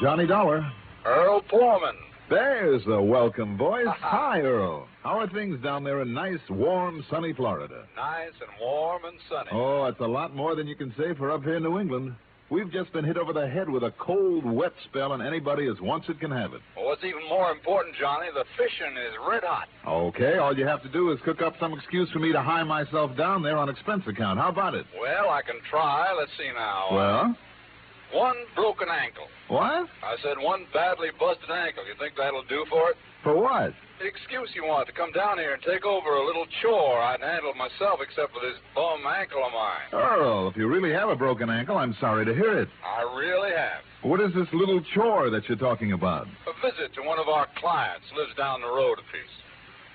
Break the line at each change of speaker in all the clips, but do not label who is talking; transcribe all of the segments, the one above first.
Johnny Dollar.
Earl Poorman.
There's the welcome voice. Hi, Earl. How are things down there in nice, warm, sunny Florida?
Nice and warm and sunny.
Oh, it's a lot more than you can say for up here in New England. We've just been hit over the head with a cold, wet spell, and anybody as wants it can have it.
Well, what's even more important, Johnny, the fishing is red hot.
Okay, all you have to do is cook up some excuse for me to hire myself down there on expense account. How about it?
Well, I can try. Let's see now.
Well?
One broken ankle.
What?
I said one badly busted ankle. You think that'll do for it?
For what?
The excuse you want to come down here and take over a little chore I'd handled myself except for this bum ankle of mine.
Earl, if you really have a broken ankle, I'm sorry to hear it.
I really have.
What is this little chore that you're talking about?
A visit to one of our clients. Lives down the road a piece.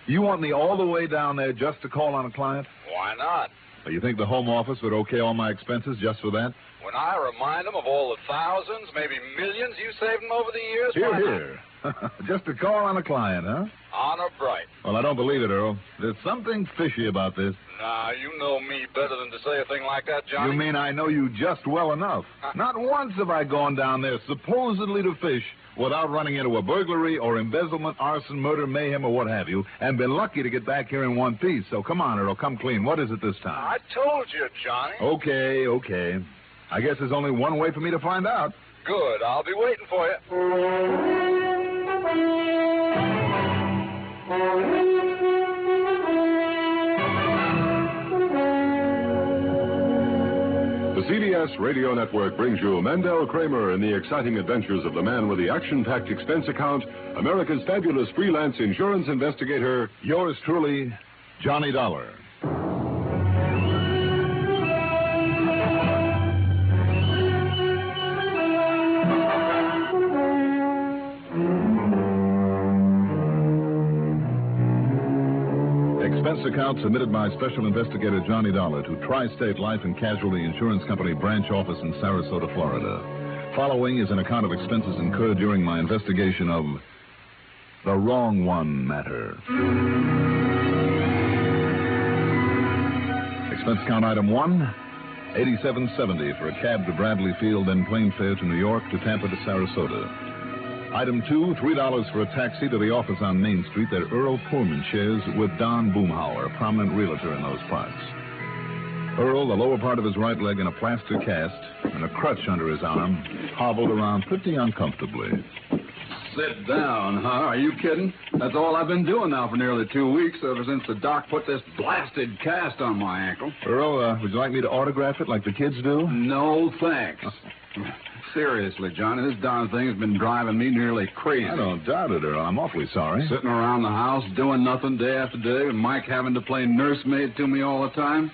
You want me all the way down there just to call on a client?
Why not?
You think the home office would okay all my expenses just for that?
When I remind them of all the thousands, maybe millions you saved them over the years,
Here. Just to call on a client, huh?
Honor bright.
Well, I don't believe it, Earl. There's something fishy about this.
Nah, you know me better than to say a thing like that, Johnny.
You mean I know you just well enough? Not once have I gone down there supposedly to fish without running into a burglary or embezzlement, arson, murder, mayhem, or what have you, and been lucky to get back here in one piece. So come on, Earl, come clean. What is it this time?
I told you, Johnny.
Okay. I guess there's only one way for me to find out.
Good. I'll be waiting for you.
The CBS Radio Network brings you Mandel Kramer and the exciting adventures of the man with the action-packed expense account, America's fabulous freelance insurance investigator.
Yours truly, Johnny Dollar. Expense account submitted by Special Investigator Johnny Dollar to Tri-State Life and Casualty Insurance Company branch office in Sarasota, Florida. Following is an account of expenses incurred during my investigation of the Wrong One matter. Expense account item 1, $87.70 for a cab to Bradley Field, then plane fare to New York to Tampa to Sarasota. Item 2, $3 for a taxi to the office on Main Street that Earl Poorman shares with Don Boomhauer, a prominent realtor in those parts. Earl, the lower part of his right leg in a plaster cast and a crutch under his arm, hobbled around pretty uncomfortably.
Sit down, huh? Are you kidding? That's all I've been doing now for nearly 2 weeks, ever since the doc put this blasted cast on my ankle.
Earl, would you like me to autograph it like the kids do?
No, thanks. Seriously, Johnny, this darn thing has been driving me nearly crazy.
I don't doubt it, Earl. I'm awfully sorry.
Sitting around the house doing nothing day after day, and Mike having to play nursemaid to me all the time.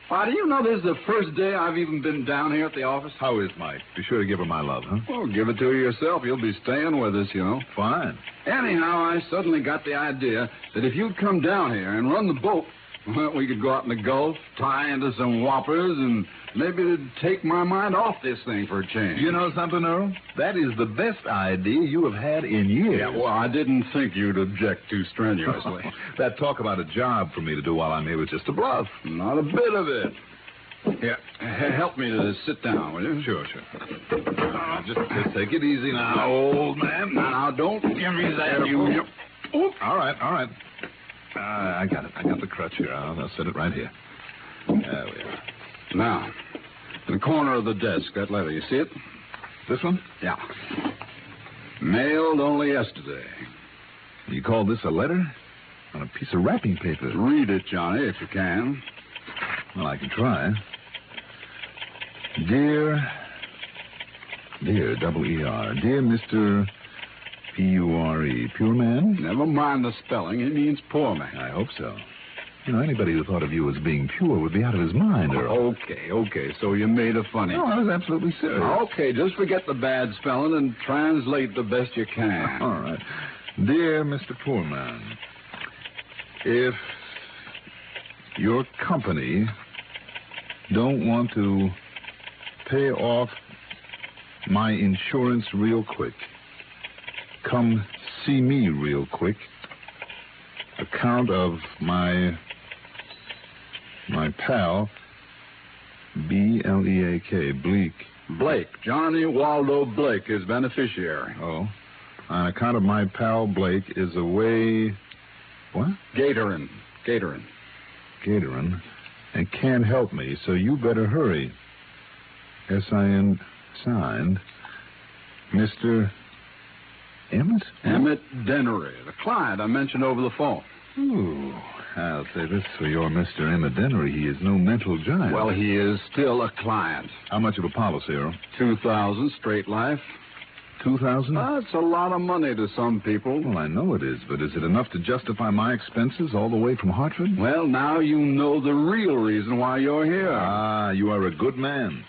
Why, do you know this is the first day I've even been down here at the office?
How is Mike? Be sure to give her my love, huh?
Well, give it to her yourself. You'll be staying with us, you know.
Fine.
Anyhow, I suddenly got the idea that if you'd come down here and run the boat, well, we could go out in the Gulf, tie into some whoppers, and maybe it'd take my mind off this thing for a change.
You know something, Earl? That is the best idea you have had in years.
Yeah, well, I didn't think you'd object too strenuously.
That talk about a job for me to do while I'm here was just a bluff.
Not a bit of it. Here, help me to sit down, will you?
Sure. Just take it easy now, old man.
Now, don't give me that, you...
Oop. All right. I got it. I got the crutch here. I'll set it right here. There we are.
Now, in the corner of the desk, that letter, you see it?
This one?
Yeah. Mailed only yesterday.
You call this a letter? On a piece of wrapping paper.
Read it, Johnny, if you can.
Well, I can try. Dear, W-E-R, dear Mr. P-U-R-E, Pure Man?
Never mind the spelling. He means poor man.
I hope so. You know, anybody who thought of you as being pure would be out of his mind, Earl.
Okay. So you made a funny.
No, I was absolutely serious.
Okay, just forget the bad spelling and translate the best you can.
All right. Dear Mr. Poorman, if your company don't want to pay off my insurance real quick, come see me real quick. Account of my pal, B-L-E-A-K, Bleak,
Blake, Johnny Waldo Blake, his beneficiary.
Oh. On account of my pal Blake is away... What?
Gatorin.
Gatorin. And can't help me, so you better hurry. S.I.N. signed. Mr. Emmett?
Emmett Dennery, the client I mentioned over the phone.
Ooh, I'll say this for your Mr. Emmett Dennery. He is no mental giant.
Well, he is still a client.
How much of a policy, Earl?
$2,000 straight life.
$2,000?
That's a lot of money to some people.
Well, I know it is, but is it enough to justify my expenses all the way from Hartford?
Well, now you know the real reason why you're here.
Ah, you are a good man.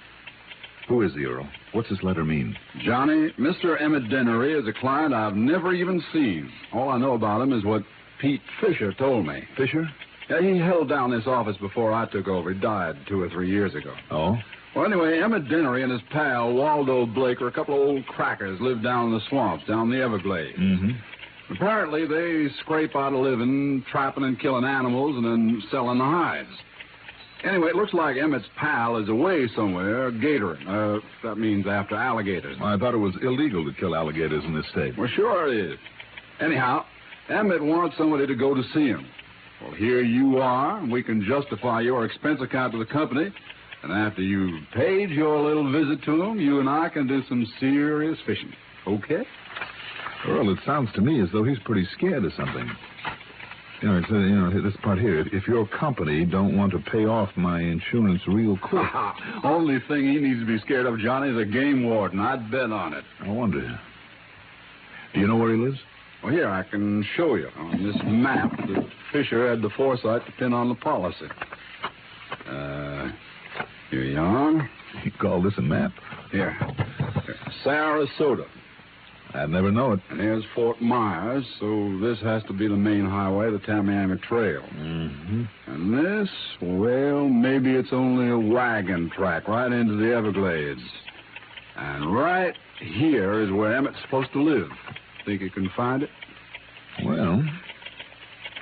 Who is he, Earl? What's this letter mean?
Johnny, Mr. Emmett Dennery is a client I've never even seen. All I know about him is what Pete Fisher told me.
Fisher?
Yeah, he held down this office before I took over. He died 2 or 3 years ago.
Oh?
Well, anyway, Emmett Dennery and his pal, Waldo Blake, are a couple of old crackers, live down in the swamps, down the Everglades.
Mm-hmm.
Apparently, they scrape out a living trapping and killing animals and then selling the hides. Anyway, it looks like Emmett's pal is away somewhere, gatoring. That means after alligators.
I thought it was illegal to kill alligators in this state.
Well, sure it is. Anyhow, Emmett wants somebody to go to see him. Well, here you are, and we can justify your expense account to the company. And after you've paid your little visit to him, you and I can do some serious fishing. Okay?
Earl, it sounds to me as though he's pretty scared of something. This part here. If your company don't want to pay off my insurance real quick...
Only thing he needs to be scared of, Johnny, is a game warden. I'd bet on it.
I wonder. Do you know where he lives?
Well, here, I can show you on this map that Fisher had the foresight to pin on the policy. Here you are.
You call this a map?
Here. Sarasota.
I'd never know it.
And here's Fort Myers, so this has to be the main highway, the Tamiami Trail.
Mm-hmm.
And this, well, maybe it's only a wagon track right into the Everglades. And right here is where Emmett's supposed to live. Think you can find it?
Well,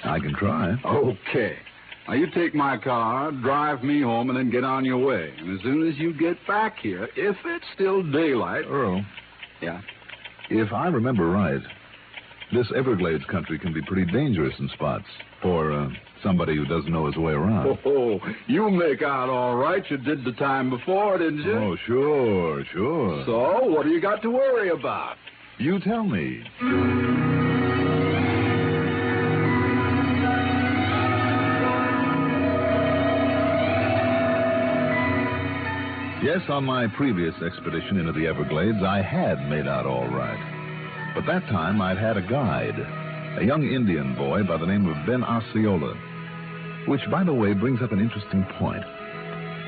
I can try.
Okay. Now, you take my car, drive me home, and then get on your way. And as soon as you get back here, if it's still daylight...
Earl.
Yeah?
If I remember right, this Everglades country can be pretty dangerous in spots for somebody who doesn't know his way around.
Oh, you make out all right. You did the time before, didn't you?
Oh, sure.
So, what do you got to worry about?
You tell me. Yes, on my previous expedition into the Everglades, I had made out all right. But that time, I'd had a guide, a young Indian boy by the name of Ben Osceola, which, by the way, brings up an interesting point.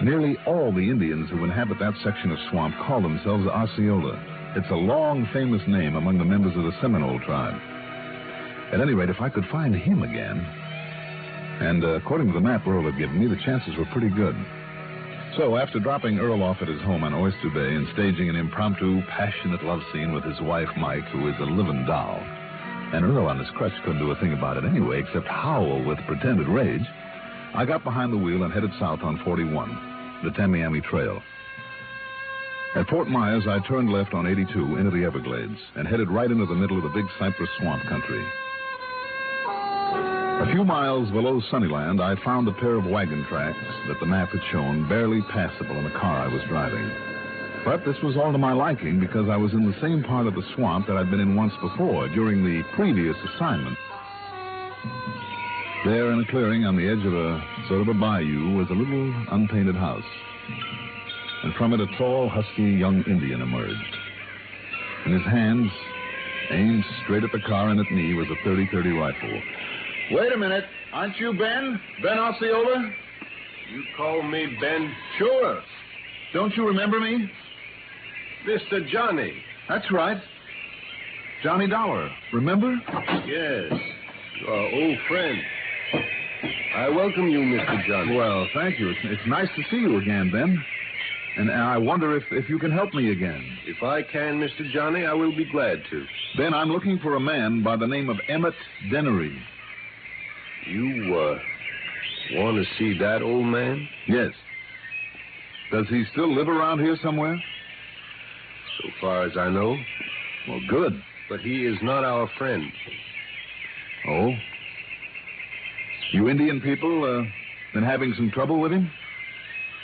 Nearly all the Indians who inhabit that section of swamp call themselves Osceola. It's a long, famous name among the members of the Seminole tribe. At any rate, if I could find him again, and according to the map Earl had given me, the chances were pretty good. So, after dropping Earl off at his home on Oyster Bay and staging an impromptu, passionate love scene with his wife, Mike, who is a living doll, and Earl on his crutch couldn't do a thing about it anyway except howl with pretended rage, I got behind the wheel and headed south on 41, the Tamiami Trail. At Fort Myers, I turned left on 82 into the Everglades and headed right into the middle of the big cypress swamp country. A few miles below Sunnyland, I found a pair of wagon tracks that the map had shown barely passable in the car I was driving. But this was all to my liking because I was in the same part of the swamp that I'd been in once before during the previous assignment. There in a clearing on the edge of a sort of a bayou was a little unpainted house. And from it a tall, husky young Indian emerged. In his hands, aimed straight at the car and at me, was a .30-30 rifle.
Wait a minute. Aren't you Ben? Ben Osceola?
You call me Ben?
Sure. Don't you remember me?
Mr. Johnny.
That's right. Johnny Dollar. Remember?
Yes. Our old friend. I welcome you, Mr. Johnny.
Well, thank you. It's nice to see you again, Ben. And I wonder if you can help me again.
If I can, Mr. Johnny, I will be glad to.
Ben, I'm looking for a man by the name of Emmett Dennery.
You, want to see that old man?
Yes. Does he still live around here somewhere?
So far as I know.
Well, good.
But he is not our friend.
Oh? You Indian people been having some trouble with him?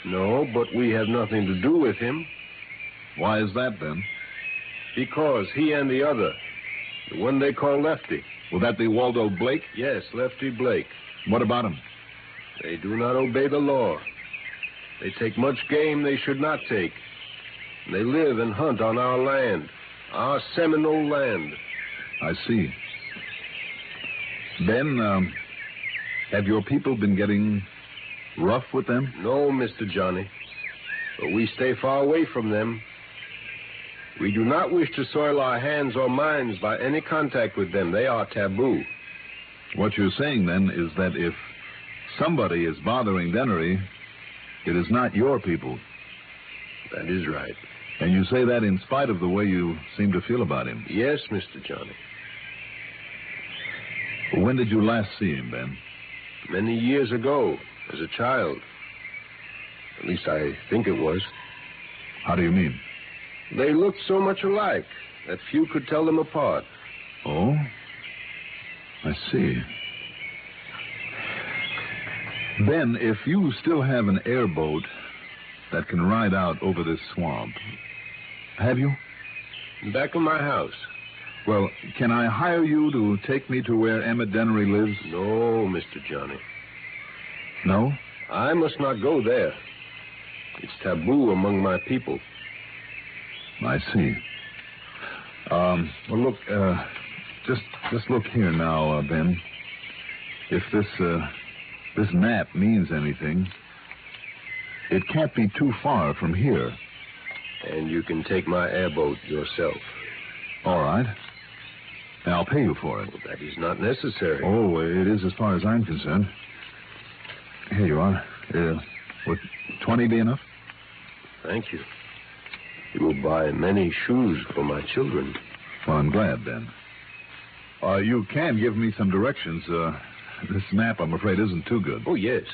No, but we have nothing to do with him.
Why is that, then?
Because he and the other, the one they call Lefty.
Will that be Waldo Blake?
Yes, Lefty Blake.
What about him?
They do not obey the law. They take much game they should not take. They live and hunt on our land, our Seminole land.
I see. Ben, have your people been getting rough with them?
No, Mr. Johnny. But we stay far away from them. We do not wish to soil our hands or minds by any contact with them. They are taboo.
What you're saying, then, is that if somebody is bothering Dennery, it is not your people.
That is right.
And you say that in spite of the way you seem to feel about him?
Yes, Mr. Johnny.
When did you last see him, Ben?
Many years ago, as a child. At least I think it was.
How do you mean?
They looked so much alike that few could tell them apart.
Oh? I see. Ben, if you still have an airboat that can ride out over this swamp, have you?
Back in my house.
Well, can I hire you to take me to where Emmett Dennery lives?
No, Mr. Johnny.
No?
I must not go there. It's taboo among my people.
I see. Well, look, just look here now, Ben. If this map means anything, it can't be too far from here.
And you can take my airboat yourself.
All right. And I'll pay you for it.
Well, that is not necessary.
Oh, it is as far as I'm concerned. Here you are. Would 20 be enough?
Thank you. You will buy many shoes for my children.
Well, I'm glad, Ben. You can give me some directions. This map, I'm afraid, isn't too good.
Oh, yes.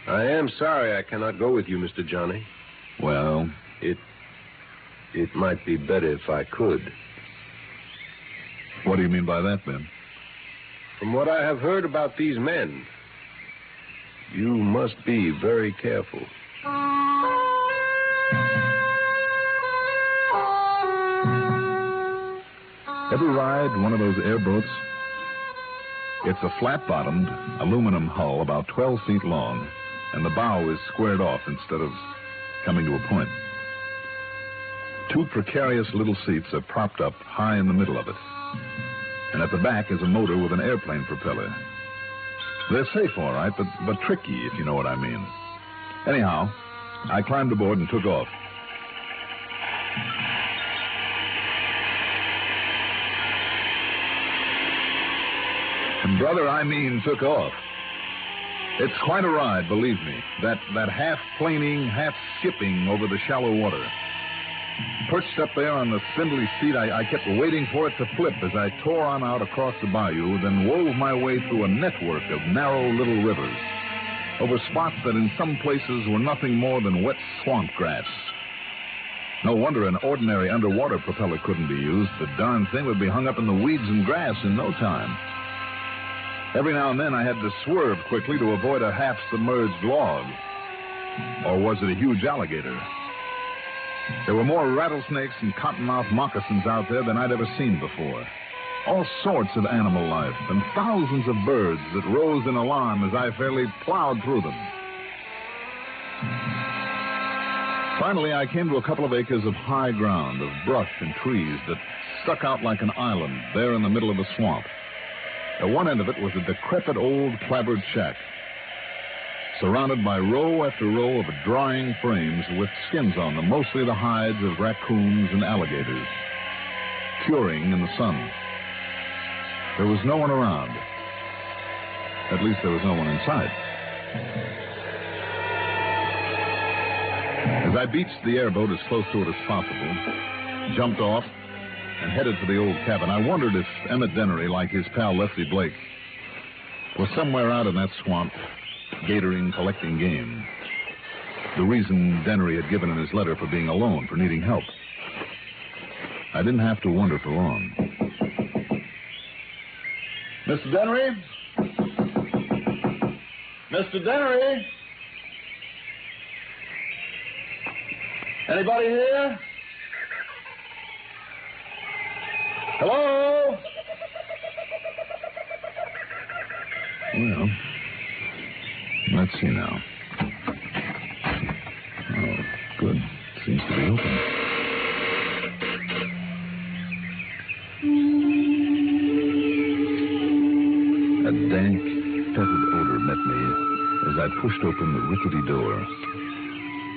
I am sorry I cannot go with you, Mr. Johnny.
Well?
It might be better if I could.
What do you mean by that, Ben?
From what I have heard about these men, you must be very careful.
Ever ride one of those airboats? It's a flat-bottomed aluminum hull about 12 feet long, and the bow is squared off instead of coming to a point. Two precarious little seats are propped up high in the middle of it. And at the back is a motor with an airplane propeller. They're safe, all right, but tricky, if you know what I mean. Anyhow, I climbed aboard and took off. And brother, I mean took off. It's quite a ride, believe me. That half planing, half skipping over the shallow water. Perched up there on the spindly seat, I kept waiting for it to flip as I tore on out across the bayou, then wove my way through a network of narrow little rivers, over spots that in some places were nothing more than wet swamp grass. No wonder an ordinary underwater propeller couldn't be used. The darn thing would be hung up in the weeds and grass in no time. Every now and then I had to swerve quickly to avoid a half-submerged log. Or was it a huge alligator? There were more rattlesnakes and cottonmouth moccasins out there than I'd ever seen before. All sorts of animal life and thousands of birds that rose in alarm as I fairly plowed through them. Finally, I came to a couple of acres of high ground, of brush and trees that stuck out like an island there in the middle of a swamp. At one end of it was a decrepit old clapboard shack, surrounded by row after row of drying frames with skins on them, mostly the hides of raccoons and alligators, curing in the sun. There was no one around. At least there was no one inside. As I beached the airboat as close to it as possible, jumped off, and headed for the old cabin, I wondered if Emmett Dennery, like his pal Lefty Blake, was somewhere out in that swamp, gatoring, collecting game. The reason Dennery had given in his letter for being alone, for needing help. I didn't have to wonder for long.
Mr. Dennery? Mr. Dennery? Anybody here? Hello?
Well, let's see now. Oh, good. Seems to be open. A dank, fetid odor met me as I pushed open the rickety door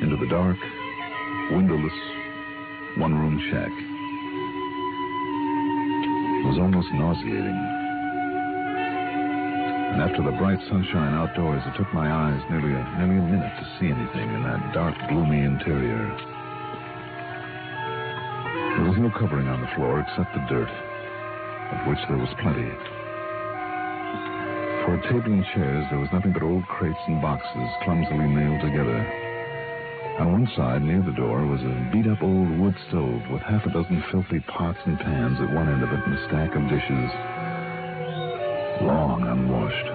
into the dark, windowless, one-room shack. It was almost nauseating. And after the bright sunshine outdoors, it took my eyes nearly a minute to see anything in that dark, gloomy interior. There was no covering on the floor except the dirt, of which there was plenty. For a table and chairs, there was nothing but old crates and boxes clumsily nailed together. On one side, near the door, was a beat-up old wood stove with half a dozen filthy pots and pans at one end of it and a stack of dishes, long unwashed.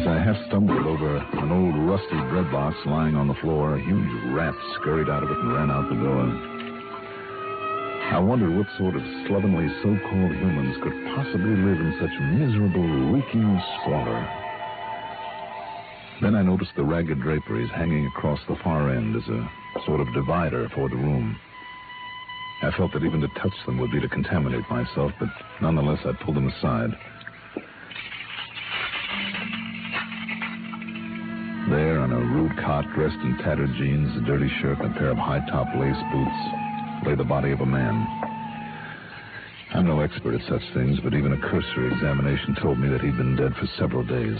As I half stumbled over an old rusty bread box lying on the floor, a huge rat scurried out of it and ran out the door. I wondered what sort of slovenly so-called humans could possibly live in such miserable, reeking squalor. Then I noticed the ragged draperies hanging across the far end as a sort of divider for the room. I felt that even to touch them would be to contaminate myself, but nonetheless I pulled them aside. There, on a rude cot, dressed in tattered jeans, a dirty shirt, and a pair of high-top lace boots, lay the body of a man. I'm no expert at such things, but even a cursory examination told me that he'd been dead for several days.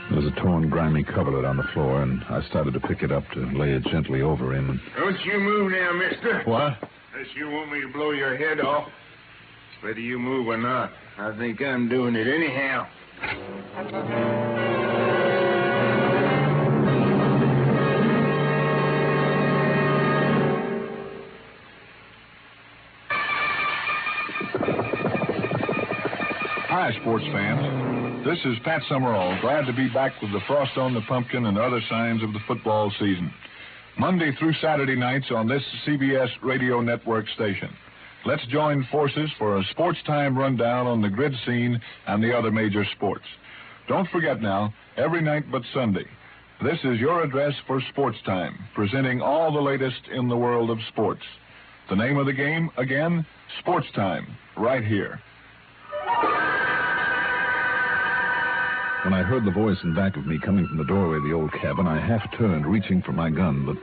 There was a torn, grimy coverlet on the floor, and I started to pick it up to lay it gently over him.
Don't you move now, mister.
What?
Unless you want me to blow your head off. Whether you move or not, I think I'm doing it anyhow.
Hi, sports fans. This is Pat Summerall, glad to be back with the frost on the pumpkin and other signs of the football season. Monday through Saturday nights on this CBS radio network station. Let's join forces for a sports time rundown on the grid scene and the other major sports. Don't forget now, every night but Sunday, this is your address for sports time, presenting all the latest in the world of sports. The name of the game, again, Sports Time, right here.
When I heard the voice in back of me coming from the doorway of the old cabin, I half turned, reaching for my gun, but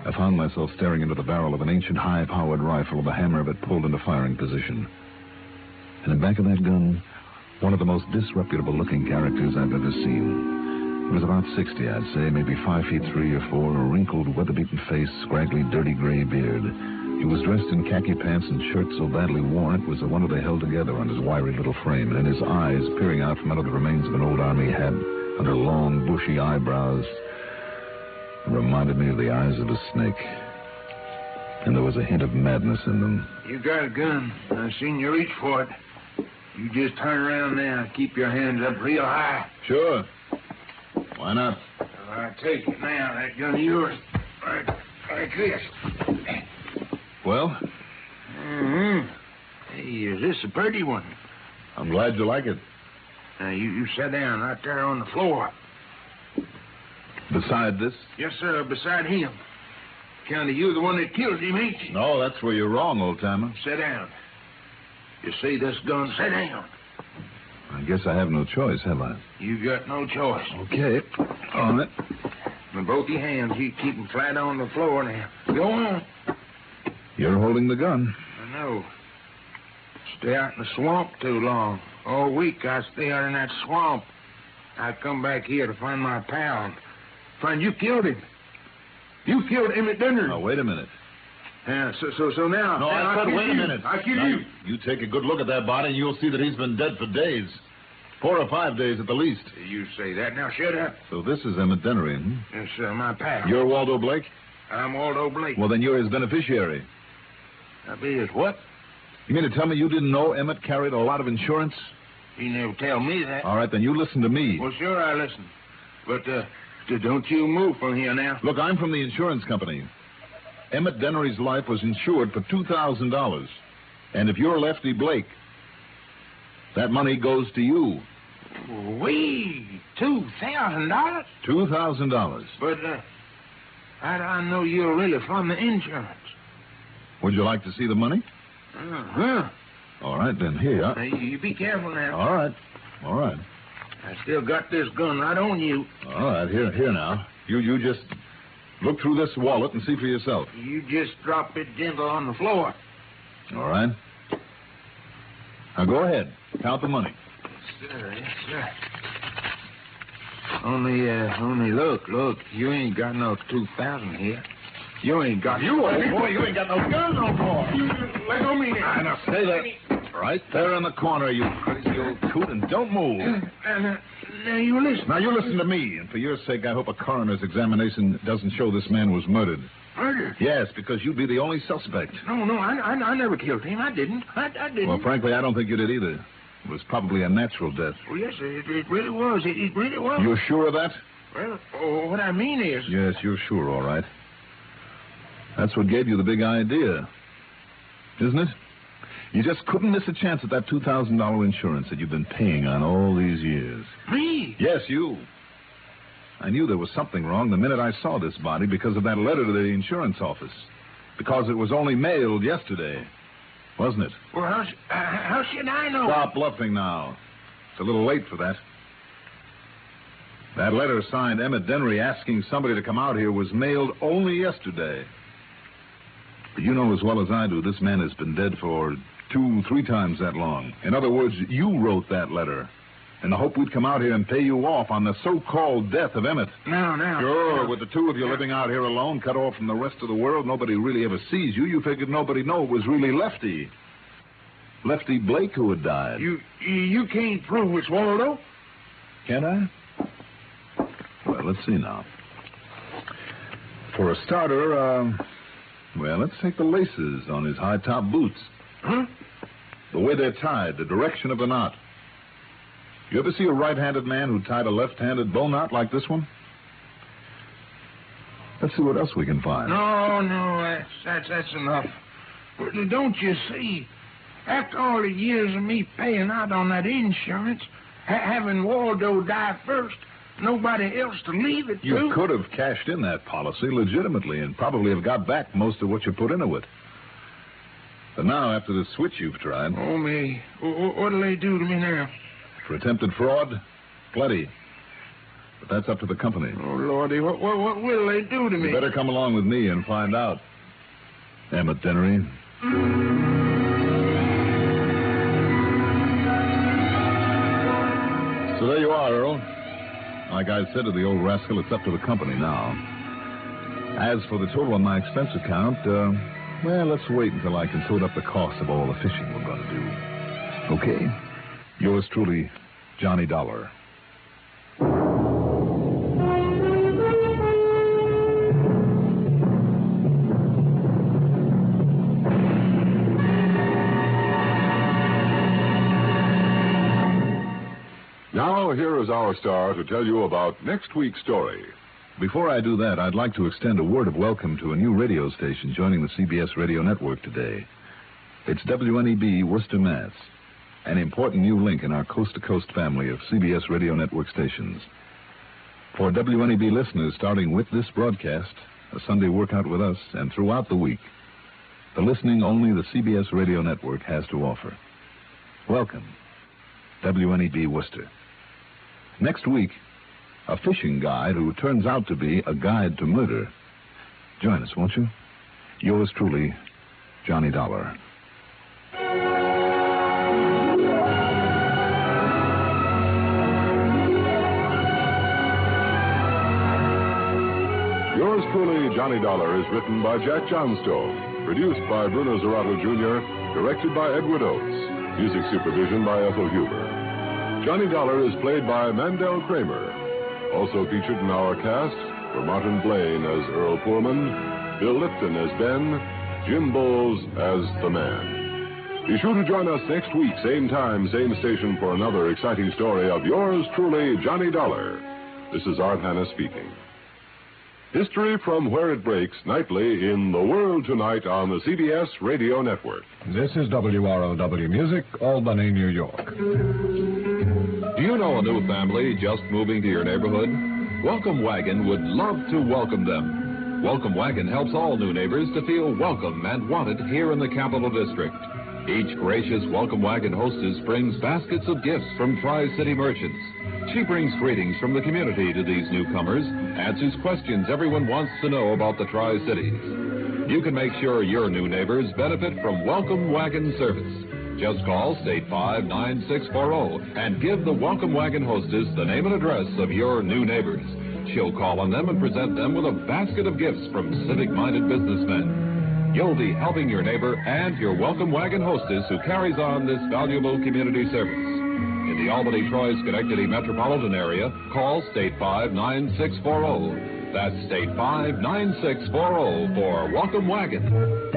I found myself staring into the barrel of an ancient high-powered rifle with the hammer of it pulled into firing position. And in back of that gun, one of the most disreputable-looking characters I've ever seen. He was about 60, I'd say, maybe 5 feet 3 or 4, a wrinkled, weather-beaten face, scraggly, dirty gray beard. He was dressed in khaki pants and shirt so badly worn it was a wonder they held together on his wiry little frame, and in his eyes, peering out from under the remains of an old army hat, under long, bushy eyebrows, reminded me of the eyes of a snake. And there was a hint of madness in them.
You got a gun. I seen you reach for it. You just turn around now. Keep your hands up real high.
Sure. Why not?
Well, I take it now. That gun of yours. Like this.
Well?
Mm-hmm. Hey, is this a pretty one?
I'm glad you like it.
Now, you sit down right there on the floor.
Beside this?
Yes, sir, beside him. Kind of you the one that killed him, ain't you?
No, that's where you're wrong, old-timer.
Sit down. You see this gun? Sit down.
I guess I have no choice, have I?
You got no choice.
Okay. On it.
With both your hands, you keep them flat on the floor now. Go on.
You're holding the gun.
I know. Stay out in the swamp too long. All week I stay out in that swamp. I come back here to find my pal. Find you killed him. You killed Emmett Dinner.
Now, wait a minute.
Yeah, so now...
No, I said wait a minute.
I kill you.
You take a good look at that body and you'll see that he's been dead for days. 4 or 5 days at the least.
You say that. Now, shut up.
So this is Emmett Dennery,
Yes, my pal.
You're Waldo Blake?
I'm Waldo Blake.
Well, then you're his beneficiary.
I'll be his what?
You mean to tell me you didn't know Emmett carried a lot of insurance?
He never tell me that.
All right, then you listen to me.
Well, sure, I listen. But, don't you move from here now.
Look, I'm from the insurance company. Emmett Dennery's life was insured for $2,000. And if you're Lefty Blake, that money goes to you.
Wee, $2,000?
$2,000.
But, I know you're really from the insurance.
Would you like to see the money?
Uh-huh.
All right, then, here.
Now, you be careful now.
All right.
I still got this gun right on you.
All right, here now. You just look through this wallet and see for yourself.
You just drop it gentle on the floor.
All right. Now, go ahead. Count the money.
Yes, sir. Only look. You ain't got no 2,000 here. You ain't got...
You ain't got no gun no more.
Let go me now.
Now, stay there. Right there in the corner, you crazy old coot, and don't move.
Now, you listen.
Now, you listen to me, and for your sake, I hope a coroner's examination doesn't show this man was murdered.
Murdered?
Yes, because you'd be the only suspect.
No, I never killed him. I didn't. I didn't.
Well, frankly, I don't think you did either. It was probably a natural death.
Well, yes, it really was. It really was.
You're sure of that?
Well, what I mean is...
Yes, you're sure, all right. That's what gave you the big idea, isn't it? You just couldn't miss a chance at that $2,000 insurance that you've been paying on all these years.
Me?
Yes, you. I knew there was something wrong the minute I saw this body because of that letter to the insurance office. Because it was only mailed yesterday, wasn't it?
Well, how should I know?
Stop bluffing now. It's a little late for that. That letter signed Emmett Dennery asking somebody to come out here was mailed only yesterday. But you know as well as I do, this man has been dead for 2-3 times that long. In other words, you wrote that letter in the hope we'd come out here and pay you off on the so-called death of Emmett.
Now.
Sure, with the two of you living out here alone, cut off from the rest of the world, nobody really ever sees you. You figured nobody'd know it was really Lefty Blake who had died.
You can't prove it's Waldo?
Can't I? Well, let's see now. For a starter, let's take the laces on his high-top boots.
Huh?
The way they're tied, the direction of the knot. You ever see a right-handed man who tied a left-handed bow knot like this one? Let's see what else we can find.
No, that's enough. Don't you see? After all the years of me paying out on that insurance, having Waldo die first, nobody else to leave it to.
You could have cashed in that policy legitimately and probably have got back most of what you put into it. But now, after the switch you've tried...
Oh, me. What'll they do to me now?
For attempted fraud? Plenty. But that's up to the company.
Oh, Lordy, what will they do to me?
You better come along with me and find out. Emmett Dennery. So there you are, Earl. Like I said to the old rascal, it's up to the company now. As for the total on my expense account, let's wait until I can sort up the cost of all the fishing we're going to do. Okay? Yours truly, Johnny Dollar.
Now, here is our star to tell you about next week's story.
Before I do that, I'd like to extend a word of welcome to a new radio station joining the CBS radio network today. It's WNEB, Worcester, Mass., an important new link in our coast-to-coast family of CBS radio network stations. For WNEB listeners, starting with this broadcast, a Sunday workout with us, and throughout the week, the listening only the CBS radio network has to offer. Welcome, WNEB Worcester. Next week, a fishing guide who turns out to be a guide to murder. Join us, won't you? Yours truly, Johnny Dollar.
Yours truly, Johnny Dollar, is written by Jack Johnstone, produced by Bruno Zerato Jr., directed by Edward Oates, music supervision by Ethel Huber. Johnny Dollar is played by Mandel Kramer. Also featured in our cast were Martin Blaine as Earl Poorman, Bill Lipton as Ben, Jim Bowles as the man. Be sure to join us next week, same time, same station, for another exciting story of yours truly, Johnny Dollar. This is Art Hanna speaking. History from where it breaks, nightly in The World Tonight on the CBS Radio Network.
This is WROW Music, Albany, New York.
Do you know a new family just moving to your neighborhood? Welcome Wagon would love to welcome them. Welcome Wagon helps all new neighbors to feel welcome and wanted here in the Capital District. Each gracious Welcome Wagon hostess brings baskets of gifts from Tri-City merchants. She brings greetings from the community to these newcomers, answers questions everyone wants to know about the Tri-Cities. You can make sure your new neighbors benefit from Welcome Wagon service. Just call State 59640 and give the Welcome Wagon hostess the name and address of your new neighbors. She'll call on them and present them with a basket of gifts from civic-minded businessmen. You'll be helping your neighbor and your Welcome Wagon hostess who carries on this valuable community service. In the Albany, Troy, Schenectady metropolitan area, call State 59640. That's State 59640 for Welcome Wagon.